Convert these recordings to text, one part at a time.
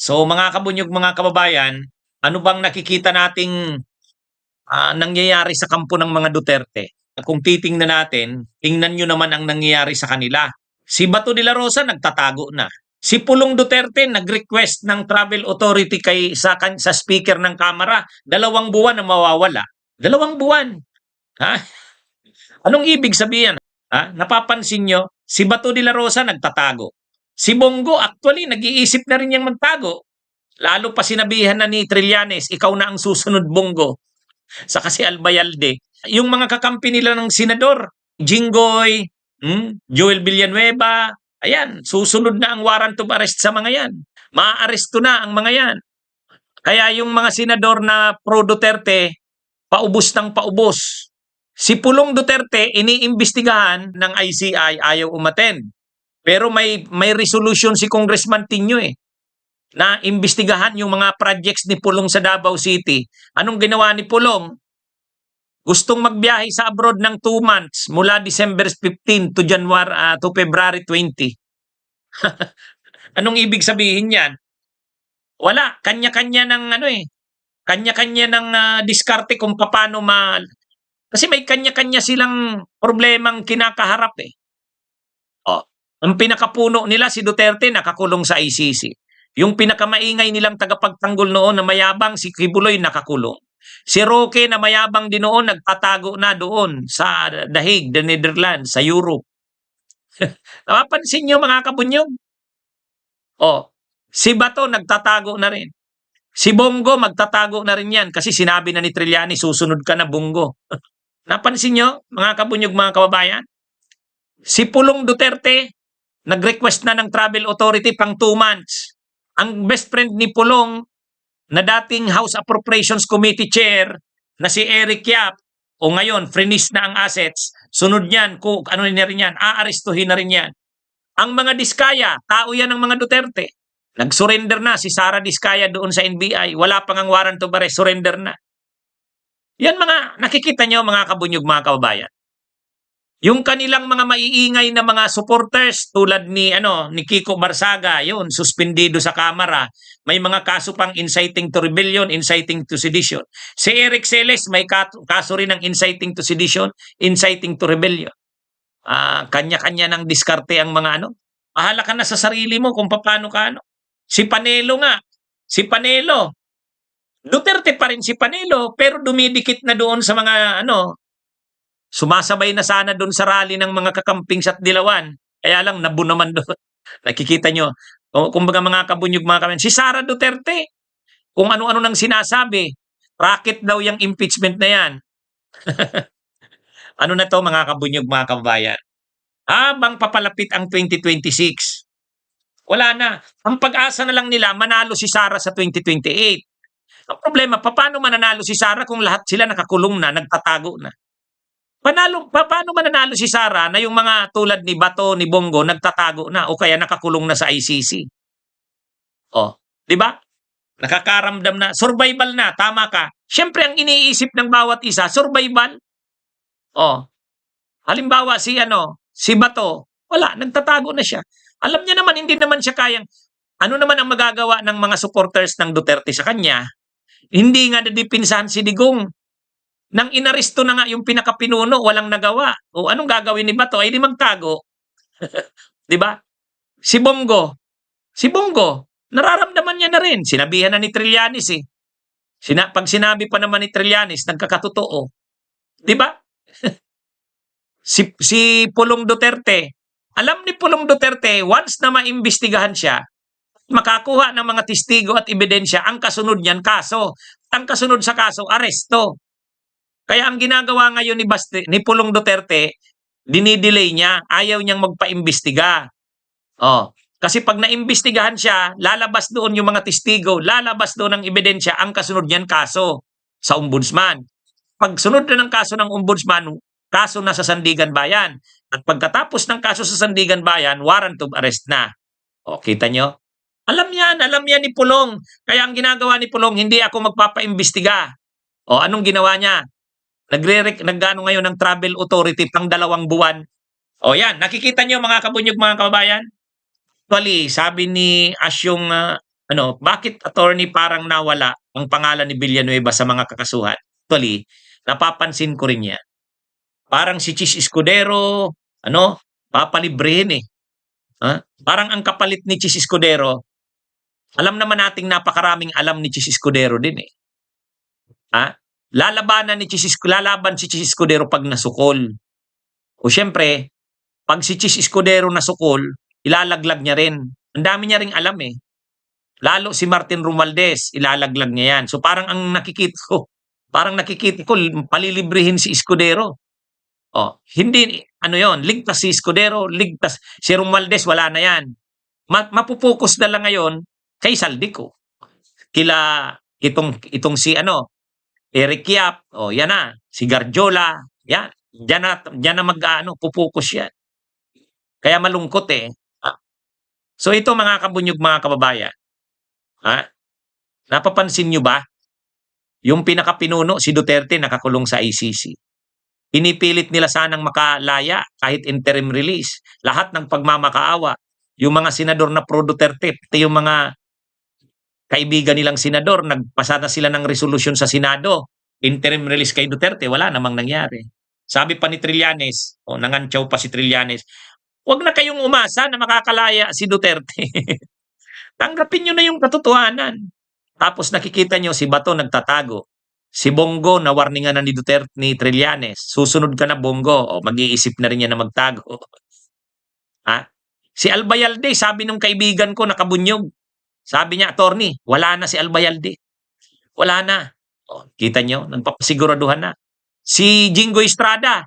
So mga kabunyog, mga kababayan, ano bang nakikita nating nangyayari sa kampo ng mga Duterte? Kung titingnan natin, tingnan nyo naman ang nangyayari sa kanila. Si Bato de la Rosa nagtatago na. Si Pulong Duterte nag-request ng travel authority sa speaker ng Kamara, 2 buwan na mawawala. 2 buwan. Ha? Anong ibig sabihin? Napapansin nyo, si Bato de la Rosa nagtatago. Si Bongo actually nag-iisip na rin niyang magtago. Lalo pa sinabihan na ni Trillanes, ikaw na ang susunod, Bongo. Saka si Albayalde. Yung mga kakampi nila ng senador, Jinggoy, Joel Villanueva, ayan, susunod na ang warrant of arrest sa mga yan. Maaaresto na ang mga yan. Kaya yung mga senador na pro-Duterte, paubos ng paubos. Si Pulong Duterte, iniimbestigahan ng ICI, ayaw umattend. Pero may resolution si Congressman Tinyo na imbestigahan yung mga projects ni Pulong sa Davao City. Anong ginawa ni Pulong? Gustong magbiyahe sa abroad ng 2 months mula December 15 to February 20. Anong ibig sabihin yan? Wala, kanya-kanya ng kanya-kanya ng diskarte kung paano kasi may kanya-kanya silang problemang kinakaharap ang pinakapuno nila si Duterte nakakulong sa ICC. Yung pinakamaingay nilang tagapagtanggol noon na mayabang si Kibuloy nakakulong. Si Roque na mayabang din noon nagtatago na doon sa The Hague, the Netherlands, sa Europe. Napapansin niyo mga kabunyog? Si Bato nagtatago na rin. Si Bongo magtatago na rin yan kasi sinabi na ni Trillanes, susunod ka na, Bongo. Napansin niyo mga kabunyog, mga kababayan? Si Pulong Duterte nag-request na ng travel authority pang 2 months. Ang best friend ni Pulong na dating House Appropriations Committee Chair na si Eric Yap, o ngayon, freeze na ang assets, sunod niyan, ano na rin yan, aarestuhin na rin yan. Ang mga Diskaya, tao yan ng mga Duterte. Nag-surrender na si Sara Diskaya doon sa NBI. Wala pang ang warrant of arrest, surrender na. Yan mga nakikita nyo mga kabunyog, mga kababayan. Yung kanilang mga maiingay na mga supporters tulad ni Kiko Barsaga, yun, suspendido sa Kamara. May mga kaso pang inciting to rebellion, inciting to sedition. Si Eric Celes may kaso rin ng inciting to sedition, inciting to rebellion. Kanya-kanya ng diskarte ang mga Bahala ka na sa sarili mo kung paano ka Si Panelo nga, si Panelo. Duterte pa rin si Panelo pero dumidikit na doon sa mga sumasabay na sana doon sa rally ng mga kakamping sa Dilawan. Kaya lang, nabu naman doon. Nakikita nyo. Kumbaga mga kabunyog, mga kababayan. Si Sara Duterte, kung ano-ano nang sinasabi, racket daw yung impeachment na yan. Ano na to mga kabunyog, mga kababayan? Habang papalapit ang 2026, wala na. Ang pag-asa na lang nila, manalo si Sara sa 2028. Ang problema, paano mananalo si Sara kung lahat sila nakakulong na, nagtatago na? Paano mananalo si Sara na yung mga tulad ni Bato, ni Bongo, nagtatago na o kaya nakakulong na sa ICC? Di ba? Nakakaramdam na, survival na, tama ka. Siyempre, ang iniisip ng bawat isa, survival. Halimbawa, si Bato, wala, nagtatago na siya. Alam niya naman, hindi naman siya kayang, ano naman ang magagawa ng mga supporters ng Duterte sa kanya? Hindi nga nadipinsahan si Digong. Nang inaresto na nga yung pinakapinuno, walang nagawa. O anong gagawin ni Bato? Ay di magtago. Di ba? Si Bongo, nararamdaman niya na rin. Sinabihan na ni Trillanes pag sinabi pa naman ni Trillanes, nagkakatotoo. Di ba? si Pulong Duterte, alam ni Pulong Duterte, once na maimbestigahan siya, makakuha ng mga testigo at ebidensya, ang kasunod niyan, kaso. Ang kasunod sa kaso, aresto. Kaya ang ginagawa ngayon ni Pulong Duterte, dinidelay niya, ayaw niyang magpa-imbestiga. Kasi pag naimbestigahan siya, lalabas doon yung mga testigo, lalabas doon ang ebidensya, ang kasunod niyan kaso sa ombudsman. Pag sunod na ng kaso ng ombudsman, kaso na sa Sandigan Bayan. At pagkatapos ng kaso sa Sandigan Bayan, warrant of arrest na. Kita nyo? Alam yan ni Pulong. Kaya ang ginagawa ni Pulong, hindi ako magpapa-imbestiga. Anong ginawa niya? Nag-ano ngayon ng travel authority pang 2 buwan. Yan, nakikita niyo mga kabunyog, mga kababayan? Actually, sabi ni Asyong bakit attorney parang nawala ang pangalan ni Villanueva sa mga kakasuhan? Actually, napapansin ko rin 'yan. Parang si Chis Escudero, papalibrehin, eh. Parang ang kapalit ni Chis Escudero, alam naman nating napakaraming alam ni Chis Escudero din, eh. Ha? Lalaban si Chis Escudero 'pag nasukol. O siyempre, 'pag si Chis Escudero nasukol, ilalaglag niya rin. Ang dami niya ring alam, eh. Lalo si Martin Romualdez, ilalaglag niya yan. So parang nakikita ko palilibrihin si Escudero. Hindi yon, ligtas si Escudero, ligtas si Romualdez, wala na yan. Mapupokus na lang ngayon kay Saldico. Itong si Eric Yap, yan na, si Garjola, yan. Diyan na pupokus yan. Kaya malungkot, eh. So ito mga kabunyog, mga kababayan, napapansin nyo ba? Yung pinakapinuno, si Duterte, nakakulong sa ICC. Pinipilit nila sanang makalaya kahit interim release. Lahat ng pagmamakaawa. Yung mga senador na pro-Duterte, pati yung mga kaibigan nilang senador, nagpasa na sila ng resolusyon sa Senado. Interim release kay Duterte, wala namang nangyari. Sabi pa ni Trillanes, nangantyaw pa si Trillanes, huwag na kayong umasa na makakalaya si Duterte. Tanggapin nyo na yung katotohanan. Tapos nakikita nyo si Bato nagtatago. Si Bongo na warningan na ni Duterte, ni Trillanes. Susunod ka na, Bongo. Mag-iisip na rin yan na magtago. Si Albayalde, sabi nung kaibigan ko, nakabunyog. Sabi niya, attorney, wala na si Albayalde. Wala na. Kita nyo, nagpapasiguraduhan na. Si Jingo Estrada,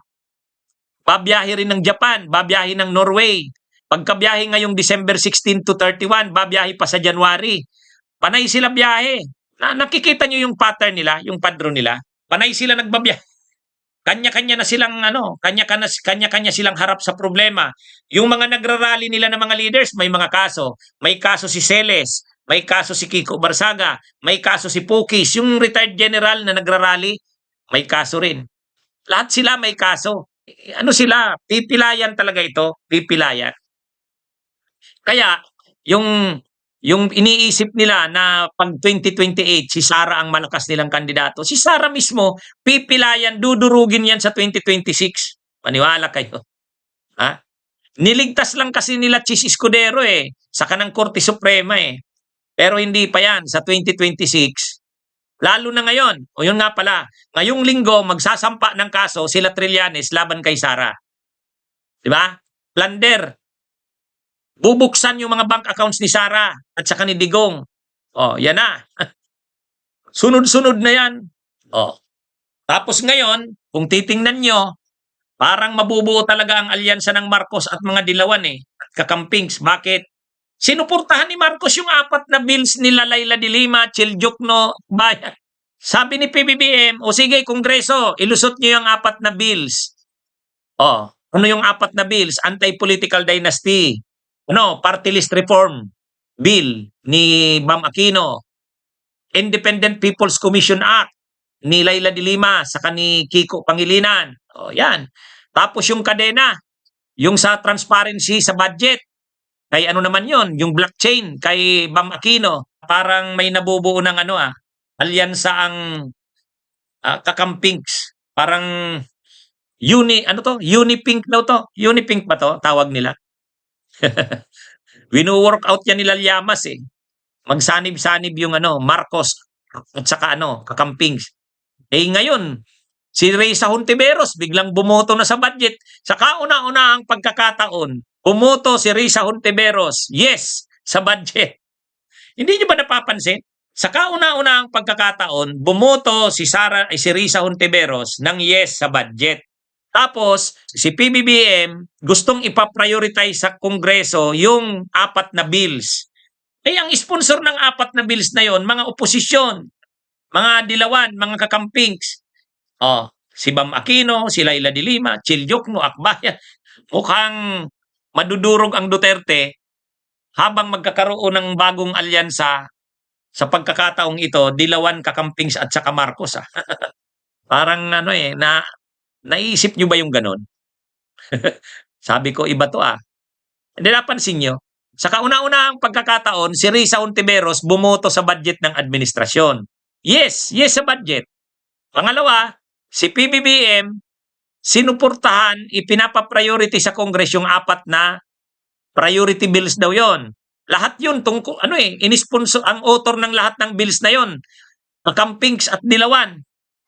babiyahe rin ng Japan, babiyahe ng Norway. Pagkabiyahe ngayong December 16 to 31, babiyahe pa sa January. Panay sila biyahe. Nakikita nyo yung pattern nila, yung padron nila. Panay sila nagbabiyahe. Kanya-kanya na silang kanya-kanya silang harap sa problema. Yung mga nagrarally nila ng mga leaders, may mga kaso. May kaso si Celes, may kaso si Kiko Barsaga, may kaso si Pukis, yung retired general na nagrarally, may kaso rin. Lahat sila may kaso. Sila, pipilayan talaga ito, pipilayan. Kaya yung iniisip nila na pag 2028, si Sara ang malakas nilang kandidato. Si Sara mismo, pipilayan, dudurugin yan sa 2026. Maniwala kayo. Niligtas lang kasi nila Chis Escudero, sa kanang Korte Suprema, Pero hindi pa yan sa 2026. Lalo na ngayon. O yun nga pala, ngayong linggo, magsasampa ng kaso sila Trillanes laban kay Sara. Diba? Plunder. Bubuksan yung mga bank accounts ni Sara at saka ni Digong. Yan na. Sunod-sunod na yan. Tapos ngayon, kung titingnan nyo, parang mabubuo talaga ang alyansa ng Marcos at mga dilawan, at kakampings. Bakit? Sinuportahan ni Marcos yung 4 na bills nila Laila de Lima, Chil Jokno, Bayan. Sabi ni PBBM, sige, Kongreso, ilusot nyo yung 4 na bills. Ano yung 4 na bills? Anti-political dynasty. Party list reform bill ni Bam Aquino. Independent People's Commission Act ni Laila de Lima saka ni Kiko Pangilinan. Yan. Tapos yung kadena, yung sa transparency sa budget. Kay naman yon, yung blockchain kay Bam Aquino. Parang may nabubuo ng alyansa ang kakampings. Parang Unipink daw to. Unipink ba to? Tawag nila. Wino-work out yan nila Llamas, magsanib-sanib yung Marcos at saka kakampings. Ngayon, si Risa Hontiveros biglang bumoto na sa budget. Sa kauna-unahang pagkakataon, bumoto si Risa Hontiveros, yes, sa budget. Hindi niyo ba napapansin? Sa kauna-unahang pagkakataon, bumoto si Risa Hontiveros ng yes sa budget. Tapos, si PBBM gustong ipaprioritize sa Kongreso yung 4 na bills. Ang sponsor ng 4 na bills na yon, mga oposisyon, mga dilawan, mga kakampings. Si Bam Aquino, si Laila de Lima, Chil Jokno, Akbayan. Mukhang madudurog ang Duterte habang magkakaroon ng bagong alyansa sa pagkakataong ito, dilawan, kakampings at saka Marcos. Parang naisip nyo ba yung ganon? Sabi ko, iba to Hindi napansin nyo. Sa kauna-unahang pagkakataon, si Risa Hontiveros bumoto sa budget ng administrasyon. Yes sa budget. Pangalawa, si PBBM, sinuportahan, ipinapa-priority sa Congress yung 4 na priority bills daw yon. Lahat yun, inisponsor, ang author ng lahat ng bills na yon, Campings at Dilawan.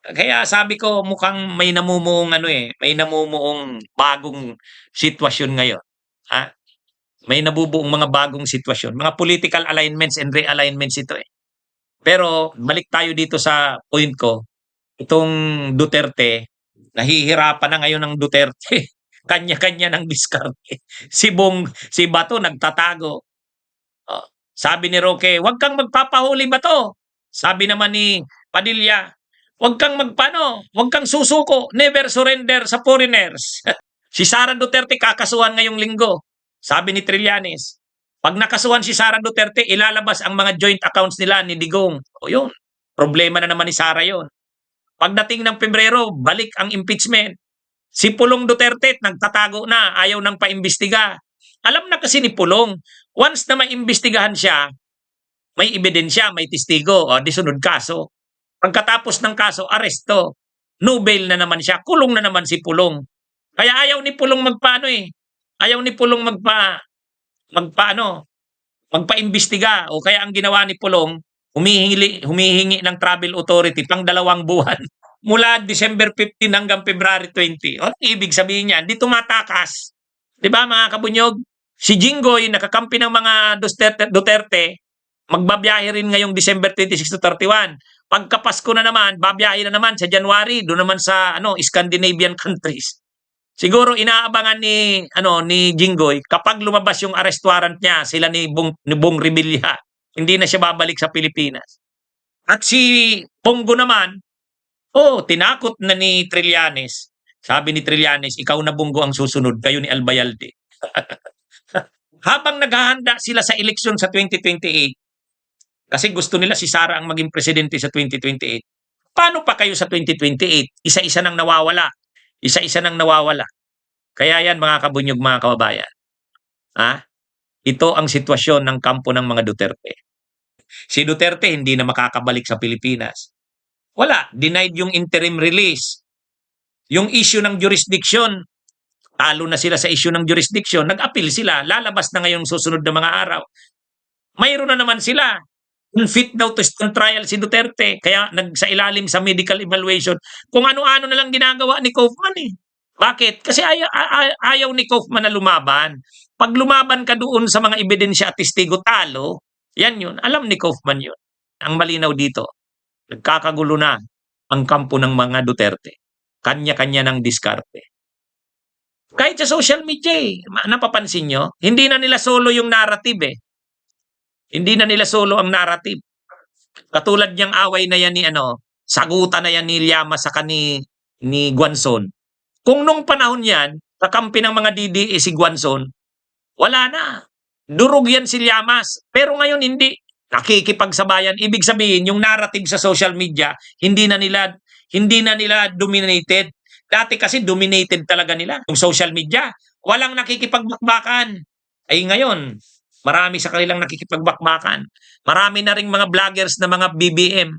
Kaya sabi ko mukhang may namumuong may namumuong bagong sitwasyon ngayon. Ha? May nabubuong mga bagong sitwasyon, mga political alignments and realignments ito eh. Pero balik tayo dito sa point ko, itong Duterte, nahihirapan na ngayon ng Duterte. Kanya-kanya ng diskarte. Si Bato nagtatago. Sabi ni Roque, "Huwag kang magpapahuli, Bato." Sabi naman ni Padilla, "Huwag kang huwag kang susuko, never surrender sa foreigners." Si Sara Duterte kakasuhan ngayong linggo. Sabi ni Trillanes, pag nakasuhan si Sara Duterte, ilalabas ang mga joint accounts nila ni Digong. O yun, problema na naman ni Sara yun. Pagdating ng Pebrero, balik ang impeachment. Si Pulong Duterte, nagtatago na, ayaw nang paimbestiga. Alam na kasi ni Pulong, once na maimbestigahan siya, may ebidensya, may testigo, o di sunod kaso. Pagkatapos ng kaso, aresto. No bail na naman siya, kulong na naman si Pulong. Kaya ayaw ni Pulong Ayaw ni Pulong magpaimbestiga, o kaya ang ginawa ni Pulong, humihingi ng travel authority pang 2 buwan mula December 15 hanggang February 20. O, ibig sabihin niyan, di tumatakas. 'Di ba mga kabunyog? Si Jinggoy, nakakampi ng mga Duterte, magbabiyahe rin ngayong December 26 to 31. Pagkapasko na naman, babiyahe na naman sa January, doon naman sa Scandinavian countries. Siguro inaabangan ni Jinggoy kapag lumabas yung arrest warrant niya, sila ni Bong Revilla, hindi na siya babalik sa Pilipinas. At si Pongo naman, tinakot na ni Trillanes. Sabi ni Trillanes, "Ikaw na, Bongo, ang susunod, kayo ni Albayalde." Habang naghahanda sila sa eleksyon sa 2028, kasi gusto nila si Sara ang maging presidente sa 2028. Paano pa kayo sa 2028? Isa-isa nang nawawala. Kaya yan mga kabunyog, mga kababayan. Ito ang sitwasyon ng kampo ng mga Duterte. Si Duterte hindi na makakabalik sa Pilipinas. Wala, denied yung interim release. Yung issue ng jurisdiction, talo na sila sa issue ng jurisdiction, nag-appeal sila, lalabas na ngayong susunod na mga araw. Mayroon na naman sila. Unfit daw to stand trial si Duterte, kaya nagsailalim sa medical evaluation. Kung ano-ano na lang ginagawa ni Kaufman eh. Bakit? Kasi ayaw ni Kaufman na lumaban. Pag lumaban ka doon sa mga ebidensya at testigo, talo, yan yun. Alam ni Kaufman yun. Ang malinaw dito, nagkakagulo na ang kampo ng mga Duterte. Kanya-kanya ng diskarte. Kahit sa social media napapansin nyo, hindi na nila solo yung narrative eh. Hindi na nila solo ang narrative. Katulad niyang away na yan sagutan na yan ni Llamas sa ni Guanzon. Kung nung panahon yan, kakampi ng mga DDE si Guanzon, wala na. Durog yan si Llamas. Pero ngayon hindi. Nakikipagsabayan. Ibig sabihin, yung narrative sa social media, hindi na nila dominated. Dati kasi dominated talaga nila. Yung social media, walang nakikipagbakbakan. Ay ngayon, marami sa kanilang nakikipagbakbakan. Marami na ring mga vloggers na mga BBM.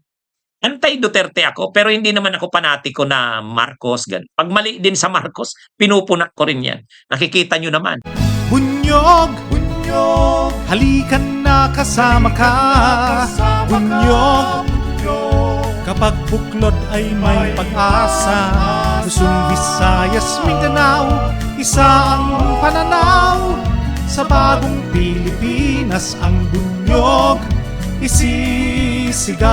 Anti-Duterte ako, pero hindi naman ako panatiko na Marcos. Pag mali din sa Marcos, pinupunak ko rin yan. Nakikita nyo naman. Bunyog, halikan na kasama ka. Bunyog, kapag buklod ay may pag-asa. Luzon, Visayas, Mindanao, isa ang pananaw. Sa bagong Pilipinas ang bunyog isisigaw.